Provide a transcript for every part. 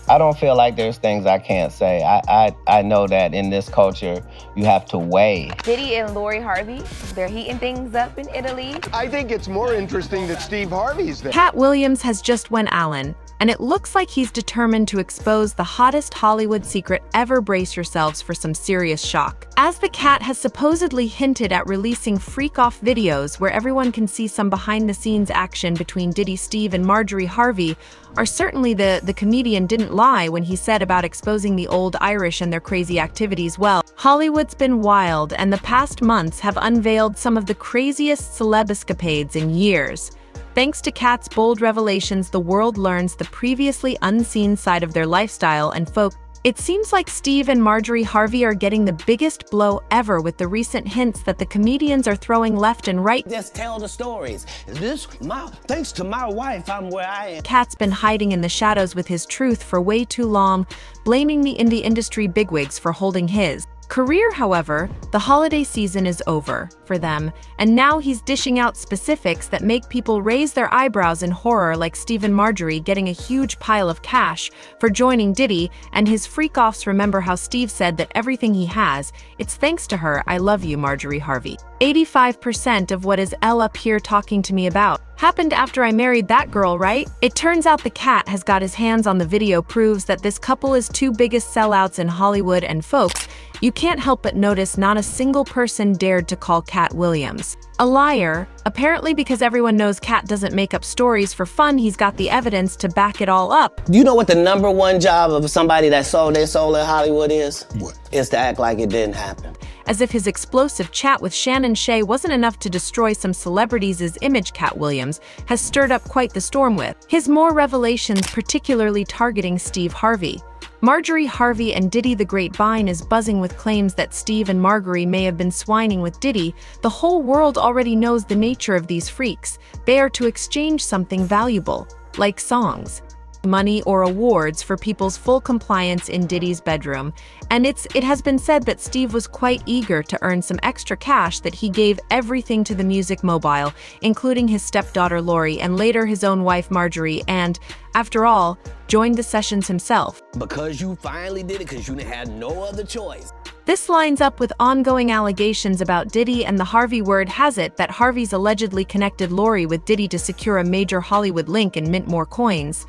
I don't feel like there's things I can't say. I know that in this culture, you have to weigh. Diddy and Marjorie Harvey, they're heating things up in Italy. I think it's more interesting that Steve Harvey's there. Cat Williams has just went Allen, and it looks like he's determined to expose the hottest Hollywood secret ever. Brace yourselves for some serious shock, as the Cat has supposedly hinted at releasing freak-off videos where everyone can see some behind-the-scenes action between Diddy, Steve, and Marjorie Harvey. Or certainly the comedian didn't lie when he said about exposing the old Irish and their crazy activities. Well, Hollywood's been wild, and the past months have unveiled some of the craziest celeb escapades in years. Thanks to Cat's bold revelations, the world learns the previously unseen side of their lifestyle and folk. It seems like Steve and Marjorie Harvey are getting the biggest blow ever with the recent hints that the comedians are throwing left and right. Just tell the stories. Thanks to my wife, I'm where I am. Cat's been hiding in the shadows with his truth for way too long, blaming the indie industry bigwigs for holding his career. However, the holiday season is over for them, and now he's dishing out specifics that make people raise their eyebrows in horror, like Steve and Marjorie getting a huge pile of cash for joining Diddy and his freak-offs. Remember how Steve said that everything he has, it's thanks to her. I love you, Marjorie Harvey. 85% of what is Elle up here talking to me about happened after I married that girl, right? It turns out the Cat has got his hands on the video, proves that this couple is two biggest sellouts in Hollywood, and folks, you can't help but notice not a single person dared to call Cat Williams a liar. Apparently, because everyone knows Cat doesn't make up stories for fun, he's got the evidence to back it all up. You know what the #1 job of somebody that sold their soul in Hollywood is? What? Is to act like it didn't happen. As if his explosive chat with Shannon Shea wasn't enough to destroy some celebrities' image, Cat Williams has stirred up quite the storm with his more revelations, particularly targeting Steve Harvey. Marjorie Harvey and Diddy. The grapevine is buzzing with claims that Steve and Marjorie may have been swining with Diddy. The whole world already knows the nature of these freaks. They are to exchange something valuable, like songs, money, or awards for people's full compliance in Diddy's bedroom. And it has been said that Steve was quite eager to earn some extra cash, that he gave everything to the music mogul, including his stepdaughter Lori and later his own wife Marjorie, and, after all, joined the sessions himself. Because you finally did it, because you had no other choice. This lines up with ongoing allegations about Diddy and the Harvey. Word has it that Harvey's allegedly connected Lori with Diddy to secure a major Hollywood link and mint more coins.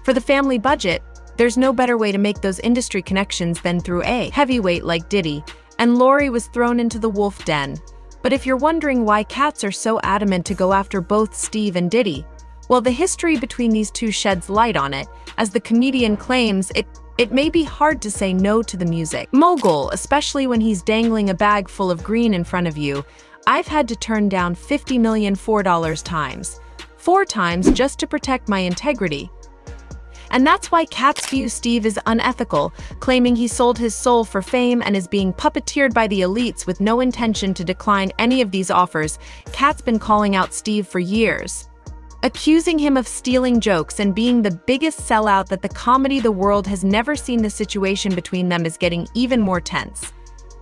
For the family budget, there's no better way to make those industry connections than through a heavyweight like Diddy, and Lori was thrown into the wolf den. But if you're wondering why Cats are so adamant to go after both Steve and Diddy, well, the history between these two sheds light on it. As the comedian claims, it may be hard to say no to the music mogul, especially when he's dangling a bag full of green in front of you. I've had to turn down $50 million four times just to protect my integrity. And that's why Cats view Steve as unethical, claiming he sold his soul for fame and is being puppeteered by the elites with no intention to decline any of these offers. Cat's been calling out Steve for years, accusing him of stealing jokes and being the biggest sellout that the comedy the world has never seen. The situation between them is getting even more tense,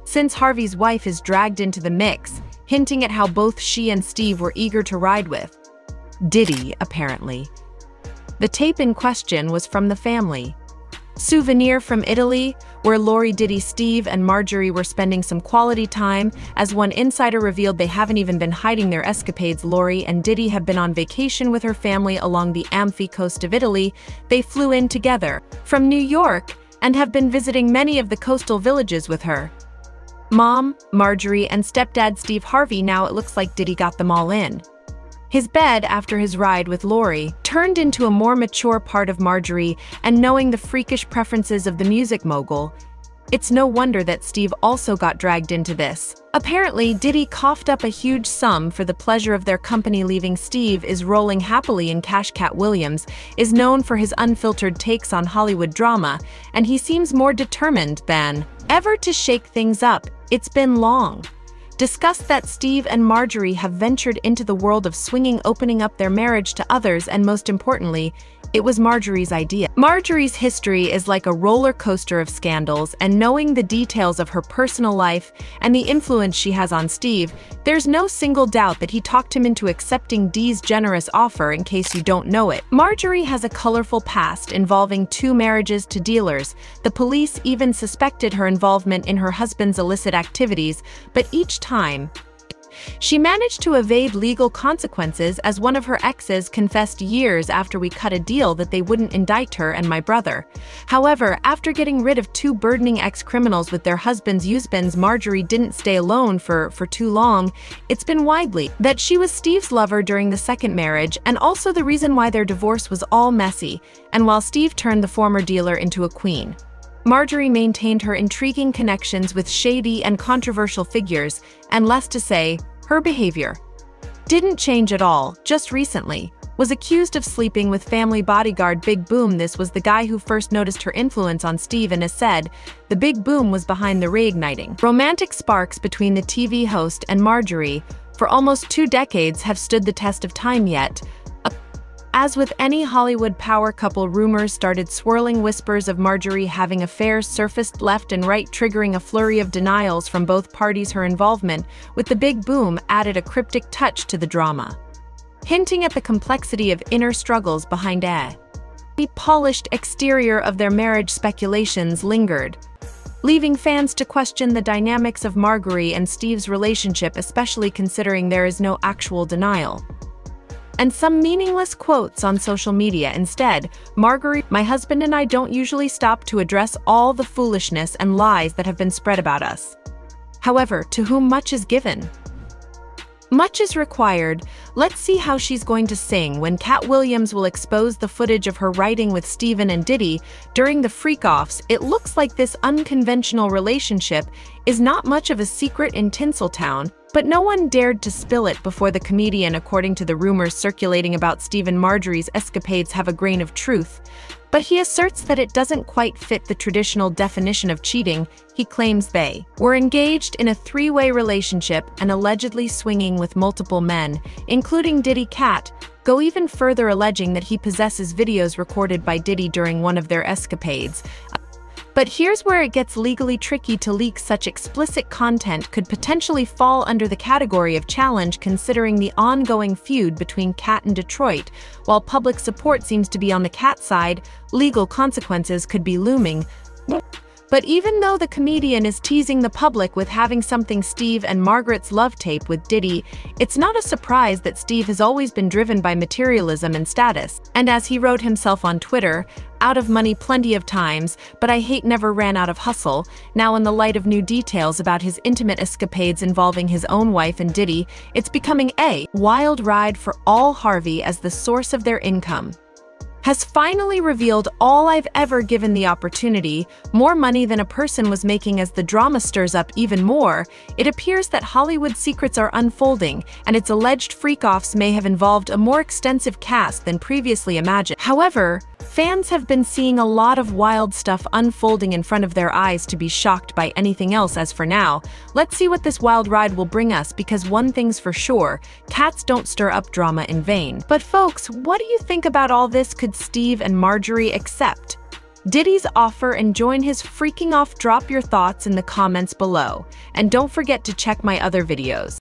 since Harvey's wife is dragged into the mix, hinting at how both she and Steve were eager to ride with Diddy, apparently. The tape in question was from the family souvenir from Italy, where Lori, Diddy, Steve, and Marjorie were spending some quality time. As one insider revealed, they haven't even been hiding their escapades. Lori and Diddy have been on vacation with her family along the Amalfi Coast of Italy. They flew in together from New York and have been visiting many of the coastal villages with her mom, Marjorie, and stepdad Steve Harvey. Now it looks like Diddy got them all in his bed after his ride with Lori turned into a more mature part of Marjorie, and knowing the freakish preferences of the music mogul, it's no wonder that Steve also got dragged into this. Apparently, Diddy coughed up a huge sum for the pleasure of their company, leaving Steve is rolling happily in cash. Cat Williams is known for his unfiltered takes on Hollywood drama, and he seems more determined than ever to shake things up. It's been long discussed that Steve and Marjorie have ventured into the world of swinging, opening up their marriage to others, and most importantly, It was Marjorie's idea. Marjorie's history is like a roller coaster of scandals, and knowing the details of her personal life and the influence she has on Steve, there's no single doubt that he talked him into accepting Dee's generous offer, in case you don't know it. Marjorie has a colorful past involving 2 marriages to dealers. The police even suspected her involvement in her husband's illicit activities, but each time, she managed to evade legal consequences, as one of her exes confessed years after we cut a deal that they wouldn't indict her and my brother. However, after getting rid of 2 burdening ex-criminals with their husbands' husbands, Marjorie didn't stay alone for too long. It's been widely that she was Steve's lover during the second marriage, and also the reason why their divorce was all messy, and while Steve turned the former dealer into a queen. Marjorie maintained her intriguing connections with shady and controversial figures, and less to say, her behavior didn't change at all. Just recently, was accused of sleeping with family bodyguard Big Boom. This was the guy who first noticed her influence on Steve and has said the Big Boom was behind the reigniting. Romantic sparks between the TV host and Marjorie for almost 2 decades have stood the test of time yet. As with any Hollywood power couple, rumors started swirling. Whispers of Marjorie having affairs surfaced left and right, triggering a flurry of denials from both parties. Her involvement with the Big Boom added a cryptic touch to the drama, hinting at the complexity of inner struggles behind the polished exterior of their marriage. Speculations lingered, leaving fans to question the dynamics of Marjorie and Steve's relationship, especially considering there is no actual denial and some meaningless quotes on social media. Instead, Marjorie, "My husband and I don't usually stop to address all the foolishness and lies that have been spread about us. However, to whom much is given, much is required." Let's see how she's going to sing when Cat Williams will expose the footage of her writing with Steven and Diddy during the freak-offs. It looks like this unconventional relationship is not much of a secret in Tinseltown, but no one dared to spill it before the comedian. According to the rumors circulating about Steve and Marjorie's escapades have a grain of truth, but he asserts that it doesn't quite fit the traditional definition of cheating. He claims they were engaged in a 3-way relationship and allegedly swinging with multiple men, including Diddy. Cat go even further, alleging that he possesses videos recorded by Diddy during one of their escapades. But here's where it gets legally tricky. To leak such explicit content could potentially fall under the category of challenge, considering the ongoing feud between Cat and Detroit. While public support seems to be on the Cat side, legal consequences could be looming. But even though the comedian is teasing the public with having something Steve and Margaret's love tape with Diddy, it's not a surprise that Steve has always been driven by materialism and status. And as he wrote himself on Twitter, "Out of money plenty of times, but I hate never ran out of hustle." Now, in the light of new details about his intimate escapades involving his own wife and Diddy, it's becoming a wild ride for all. Harvey, as the source of their income, has finally revealed all I've ever given the opportunity, more money than a person was making. As the drama stirs up even more, it appears that Hollywood secrets are unfolding, and its alleged freak-offs may have involved a more extensive cast than previously imagined. However, fans have been seeing a lot of wild stuff unfolding in front of their eyes to be shocked by anything else. As for now, let's see what this wild ride will bring us, because one thing's for sure, cats don't stir up drama in vain. But folks, what do you think about all this? Could Steve and Marjorie accept Diddy's offer and join his freaking off? Drop your thoughts in the comments below, and don't forget to check my other videos.